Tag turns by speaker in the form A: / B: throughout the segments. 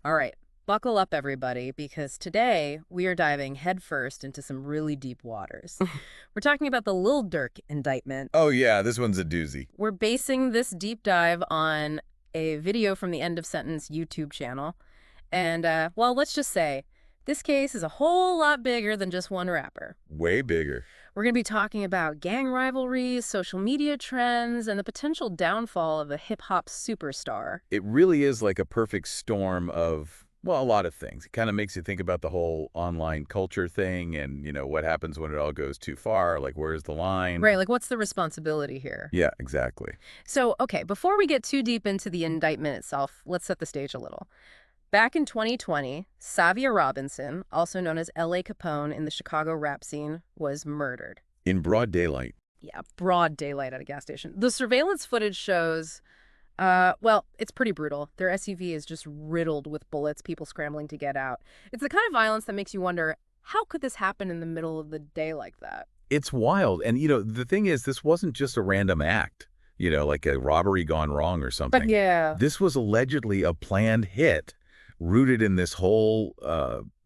A: All right, buckle up, everybody, because today we are diving headfirst into some really deep waters. We're talking about the Lil Durk indictment.
B: Oh yeah, this one's a doozy.
A: We're basing this deep dive on a video from the End of Sentence YouTube channel. And, well, let's just say this case is a whole lot bigger than just one rapper.
B: Way bigger.
A: We're going to be talking about gang rivalries, social media trends, and the potential downfall of a hip-hop superstar.
B: It really is like a perfect storm of, well, a lot of things. It kind of makes you think about the whole online culture thing and, what happens when it all goes too far, like where's the line?
A: Right, like what's the responsibility here?
B: Yeah, exactly.
A: So, okay, before we get too deep into the indictment itself, let's set the stage a little. Back in 2020, Savia Robinson, also known as L.A. Capone in the Chicago rap scene, was murdered.
B: In broad daylight.
A: Yeah, broad daylight at a gas station. The surveillance footage shows, well, it's pretty brutal. Their SUV is just riddled with bullets, people scrambling to get out. It's the kind of violence that makes you wonder, how could this happen in the middle of the day like that?
B: It's wild. And, the thing is, this wasn't just a random act, like a robbery gone wrong or
A: But
B: something.
A: yeah.
B: This was allegedly a planned hit rooted in this whole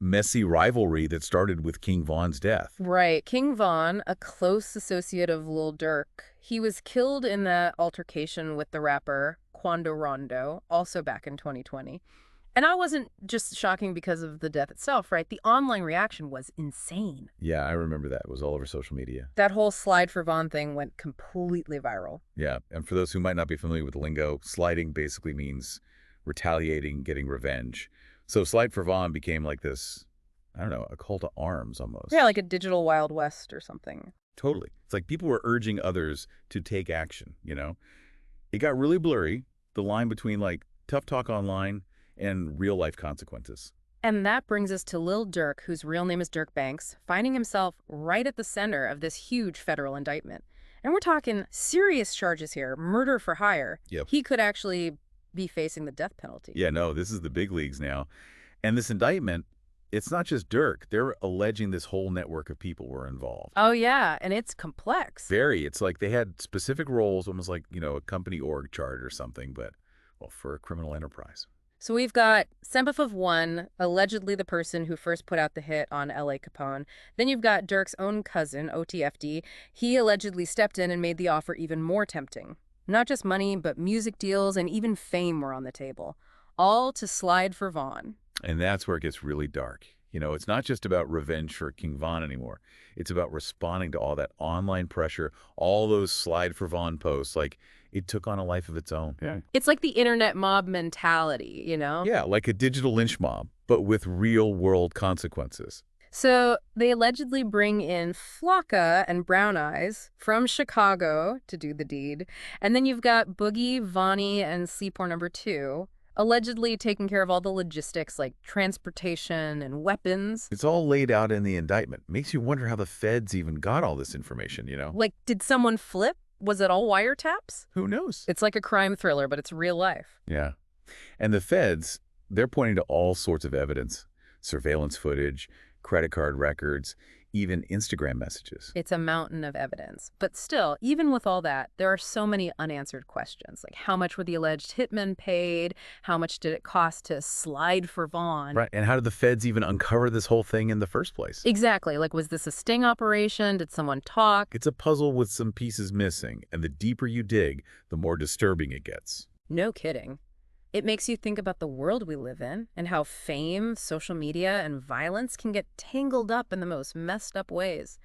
B: messy rivalry that started with King Von's death.
A: Right. King Von, a close associate of Lil Durk, he was killed in that altercation with the rapper Quando Rondo, also back in 2020. And I wasn't just shocking because of the death itself, right? The online reaction was insane.
B: Yeah, I remember that. It was all over social media.
A: That whole slide for Von thing went completely viral.
B: Yeah, and for those who might not be familiar with the lingo, sliding basically means retaliating, getting revenge. So Slide for Vaughn became like this, I don't know, a call to arms almost.
A: Yeah, like a digital Wild West or something.
B: Totally. It's like people were urging others to take action. It got really blurry, the line between like tough talk online and real life consequences.
A: And that brings us to Lil Durk, whose real name is Dirk Banks, finding himself right at the center of this huge federal indictment. And we're talking serious charges here, murder for hire.
B: Yep.
A: He could actually be facing the death penalty.
B: Yeah, no, this is the big leagues now. And this indictment, it's not just Dirk. They're alleging this whole network of people were involved.
A: Oh, yeah, and it's complex.
B: Very. It's like they had specific roles, almost like, a company org chart or something, but, well, for a criminal enterprise.
A: So we've got Sempef of one, allegedly the person who first put out the hit on L.A. Capone. Then you've got Dirk's own cousin, OTFD. He allegedly stepped in and made the offer even more tempting. Not just money, but music deals and even fame were on the table. All to slide for Vaughn.
B: And that's where it gets really dark. It's not just about revenge for King Von anymore. It's about responding to all that online pressure, all those slide for Von posts. Like, it took on a life of its own. Yeah.
A: It's like the internet mob mentality, you know?
B: Yeah, like a digital lynch mob, but with real-world consequences.
A: So they allegedly bring in Flocka and Brown Eyes from Chicago to do the deed. And then you've got Boogie, Vonnie, and Sleepore number 2, allegedly taking care of all the logistics like transportation and weapons.
B: It's all laid out in the indictment. Makes you wonder how the feds even got all this information.
A: Like, did someone flip? Was it all wiretaps?
B: Who knows?
A: It's like a crime thriller, but it's real life.
B: Yeah. And the feds, they're pointing to all sorts of evidence. Surveillance footage, credit card records, even Instagram messages.
A: It's a mountain of evidence. But still, even with all that, there are so many unanswered questions. Like, how much were the alleged hitmen paid? How much did it cost to slide for Vaughn?
B: Right. And how did the feds even uncover this whole thing in the first place?
A: Exactly. Like, was this a sting operation? Did someone talk?
B: It's a puzzle with some pieces missing, and the deeper you dig, the more disturbing it gets.
A: No kidding. It makes you think about the world we live in and how fame, social media, and violence can get tangled up in the most messed up ways.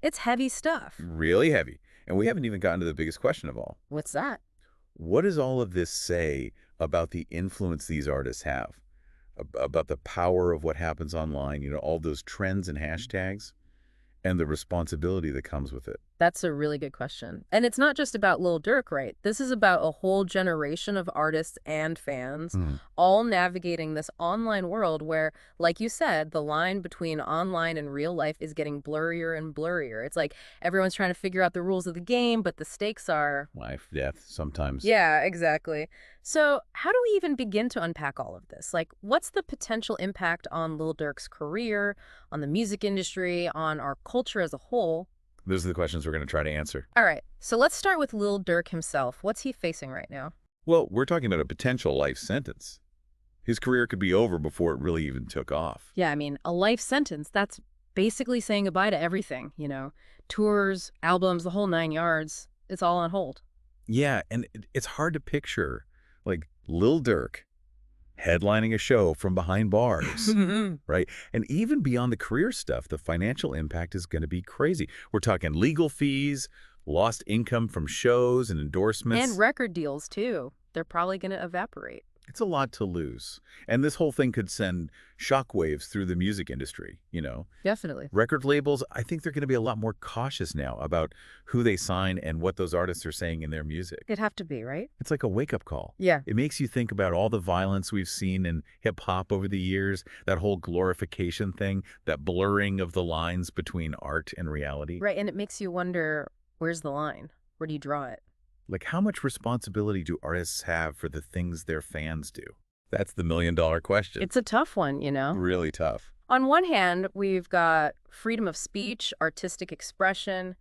A: It's heavy stuff.
B: Really heavy. And we haven't even gotten to the biggest question of all.
A: What's that?
B: What does all of this say about the influence these artists have? About the power of what happens online, all those trends and hashtags, and the responsibility that comes with it?
A: That's a really good question. And it's not just about Lil Durk, right? This is about a whole generation of artists and fans all navigating this online world where, like you said, the line between online and real life is getting blurrier and blurrier. It's like everyone's trying to figure out the rules of the game, but the stakes are...
B: life, death, sometimes.
A: Yeah, exactly. So how do we even begin to unpack all of this? Like, what's the potential impact on Lil Durk's career, on the music industry, on our culture as a whole?
B: Those are the questions we're going to try to answer.
A: All right, so let's start with Lil Durk himself. What's he facing right now?
B: Well, we're talking about a potential life sentence. His career could be over before it really even took off.
A: Yeah, I mean, a life sentence, that's basically saying goodbye to everything, you know? Tours, albums, the whole 9 yards. It's all on hold.
B: Yeah, and it's hard to picture, like, Lil Durk headlining a show from behind bars, right? And even beyond the career stuff, the financial impact is going to be crazy. We're talking legal fees, lost income from shows and
A: And
B: endorsements.
A: record deals, too. They're probably going to evaporate.
B: It's a lot to lose. And this whole thing could send shockwaves through the music industry, you know?
A: Definitely.
B: Record labels, I think they're going to be a lot more cautious now about who they sign and what those artists are saying in their music.
A: It'd have to be, right?
B: It's like a wake-up call.
A: Yeah.
B: It makes you think about all the violence we've seen in hip-hop over the years, that whole glorification thing, that blurring of the lines between art and reality.
A: Right, and it makes you wonder, where's the line? Where do you draw it?
B: Like, how much responsibility do artists have for the things their fans do? That's the million-dollar question.
A: It's a tough one, you know?
B: Really tough.
A: On one hand, we've got freedom of speech, artistic expression.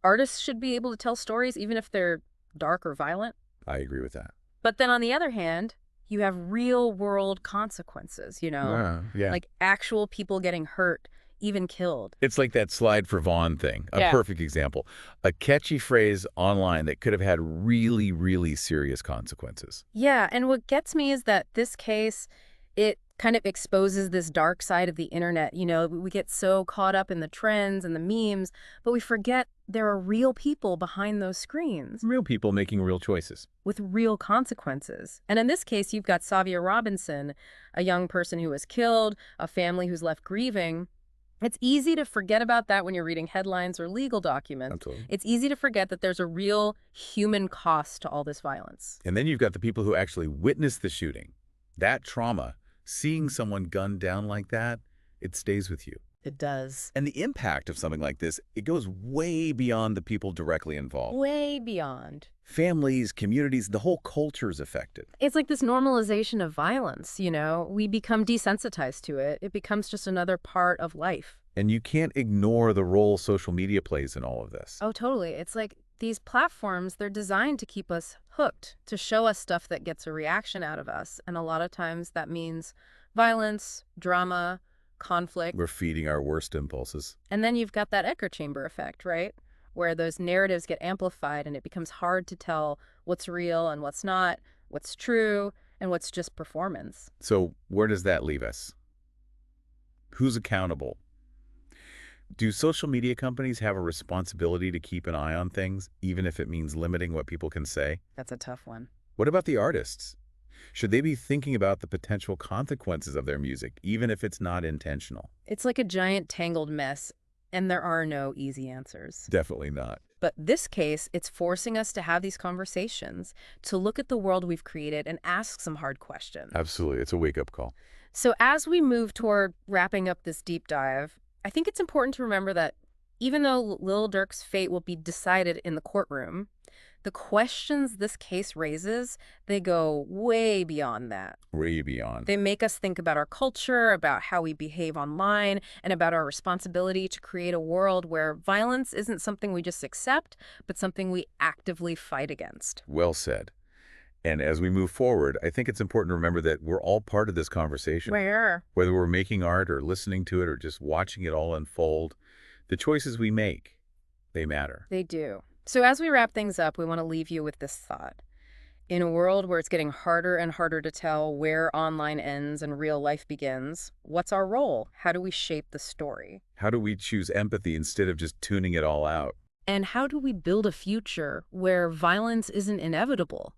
A: Artists should be able to tell stories even if they're dark or violent.
B: I agree with that.
A: But then on the other hand, you have real world consequences, you know?
B: Yeah.
A: Like actual people getting hurt, even killed.
B: It's like that slide for Vaughn thing, a
A: Yeah.
B: perfect example. A catchy phrase online that could have had really, really serious consequences.
A: Yeah, and what gets me is that this case, it kind of exposes this dark side of the internet. You know, we get so caught up in the trends and the memes, but we forget there are real people behind those screens
B: Real people making real choices.
A: with real consequences. And in this case, you've got Savia Robinson, a young person who was killed, a family who's left grieving. It's easy to forget about that when you're reading headlines or legal documents.
B: Absolutely.
A: It's easy to forget that there's a real human cost to all this violence.
B: And then you've got the people who actually witnessed the shooting. That trauma, seeing someone gunned down like that, it stays with you.
A: It does.
B: And the impact of something like this, it goes way beyond the people directly involved.
A: Way beyond.
B: Families, communities, the whole culture is affected.
A: It's like this normalization of violence, you know? We become desensitized to it. It becomes just another part of life.
B: And you can't ignore the role social media plays in all of this.
A: Oh, totally. It's like these platforms, they're designed to keep us hooked, to show us stuff that gets a reaction out of us. And a lot of times that means violence, drama, conflict.
B: We're feeding our worst impulses.
A: And then you've got that echo chamber effect, right? Where those narratives get amplified and it becomes hard to tell what's real and what's not, what's true, and what's just performance.
B: So where does that leave us? Who's accountable? Do social media companies have a responsibility to keep an eye on things, even if it means limiting what people can say?
A: That's a tough one.
B: What about the artists? Should they be thinking about the potential consequences of their music, even if it's not intentional?
A: It's like a giant tangled mess, and there are no easy answers.
B: Definitely not.
A: But this case, it's forcing us to have these conversations, to look at the world we've created and ask some hard questions.
B: Absolutely. It's a wake-up call.
A: So as we move toward wrapping up this deep dive, I think it's important to remember that even though Lil Durk's fate will be decided in the courtroom, the questions this case raises, they go way beyond that.
B: Way beyond.
A: They make us think about our culture, about how we behave online, and about our responsibility to create a world where violence isn't something we just accept, but something we actively fight against.
B: Well said. And as we move forward, I think it's important to remember that we're all part of this conversation.
A: Where?
B: Whether we're making art or listening to it or just watching it all unfold, the choices we make, they matter.
A: They do. So as we wrap things up, we want to leave you with this thought. In a world where it's getting harder and harder to tell where online ends and real life begins, what's our role? How do we shape the story?
B: How do we choose empathy instead of just tuning it all out?
A: And how do we build a future where violence isn't inevitable,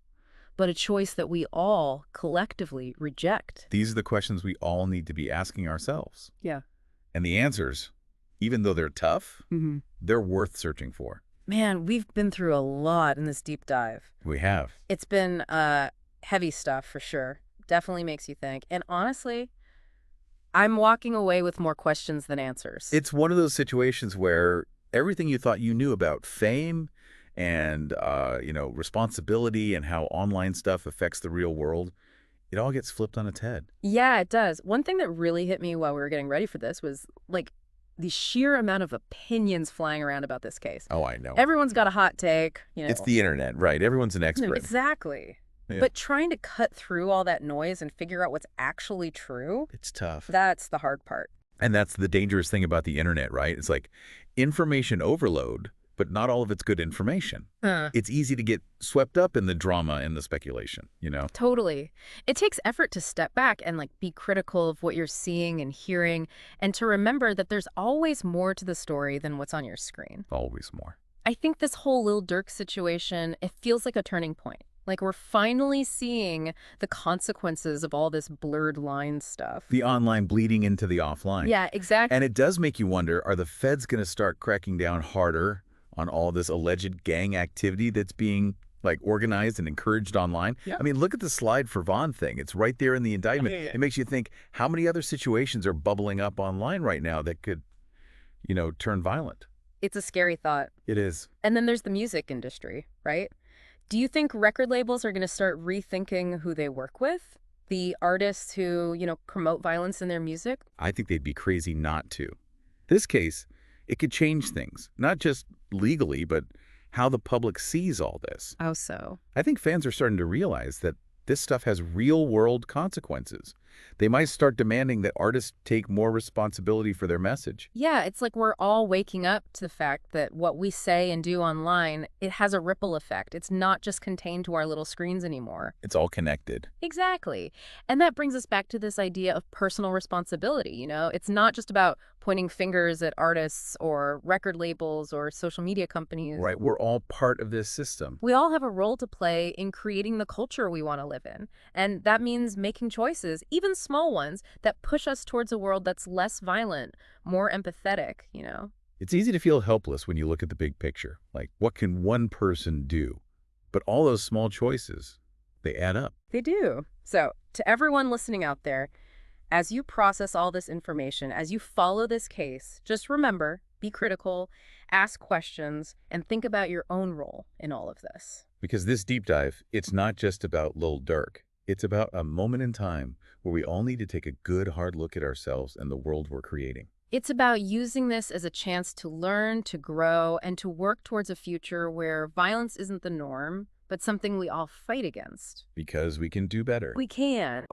A: but a choice that we all collectively reject?
B: These are the questions we all need to be asking ourselves.
A: Yeah.
B: And the answers, even though they're tough, they're worth searching for.
A: Man, we've been through a lot in this deep dive.
B: We have.
A: It's been heavy stuff for sure. Definitely makes you think. And honestly, I'm walking away with more questions than answers.
B: It's one of those situations where everything you thought you knew about fame and, responsibility and how online stuff affects the real world, it all gets flipped on its head.
A: Yeah, it does. One thing that really hit me while we were getting ready for this was like the sheer amount of opinions flying around about this case.
B: Oh, I know.
A: Everyone's got a hot take,
B: It's the internet, right? Everyone's an expert.
A: Exactly.
B: Yeah.
A: But trying to cut through all that noise and figure out what's actually true,
B: It's tough.
A: that's the hard part.
B: And that's the dangerous thing about the internet, right? It's like information overload, but not all of it's good information.
A: Huh.
B: It's easy to get swept up in the drama and the speculation, you know?
A: Totally. It takes effort to step back and be critical of what you're seeing and hearing, and to remember that there's always more to the story than what's on your screen.
B: Always more.
A: I think this whole Lil Durk situation, it feels like a turning point. Like we're finally seeing the consequences of all this blurred line stuff.
B: The online bleeding into the offline.
A: Yeah, exactly.
B: And it does make you wonder, are the feds going to start cracking down harder on all this alleged gang activity that's being organized and encouraged online?
A: Yeah.
B: I mean, look at the slide for Vaughn thing. It's right there in the indictment.
A: Yeah.
B: It makes you think, how many other situations are bubbling up online right now that could, turn violent?
A: It's a scary thought.
B: It is.
A: And then there's the music industry, right? Do you think record labels are going to start rethinking who they work with? The artists who, promote violence in their music?
B: I think they'd be crazy not to. This case, it could change things, not just legally, but how the public sees all this.
A: How so?
B: I think fans are starting to realize that this stuff has real-world consequences. They might start demanding that artists take more responsibility for their message.
A: Yeah, it's like we're all waking up to the fact that what we say and do online, it has a ripple effect. It's not just contained to our little screens anymore.
B: It's all connected.
A: Exactly. And that brings us back to this idea of personal responsibility. It's not just about pointing fingers at artists or record labels or social media companies.
B: Right, we're all part of this system.
A: We all have a role to play in creating the culture we want to live in. And that means making choices, even small ones, that push us towards a world that's less violent, more empathetic.
B: It's easy to feel helpless when you look at the big picture. Like, what can one person do? But all those small choices, they add up.
A: They do. So, to everyone listening out there, as you process all this information, as you follow this case, just remember, be critical, ask questions, and think about your own role in all of this.
B: Because this deep dive, it's not just about Lil Durk. It's about a moment in time where we all need to take a good, hard look at ourselves and the world we're creating.
A: It's about using this as a chance to learn, to grow, and to work towards a future where violence isn't the norm, but something we all fight against.
B: Because we can do better.
A: We can.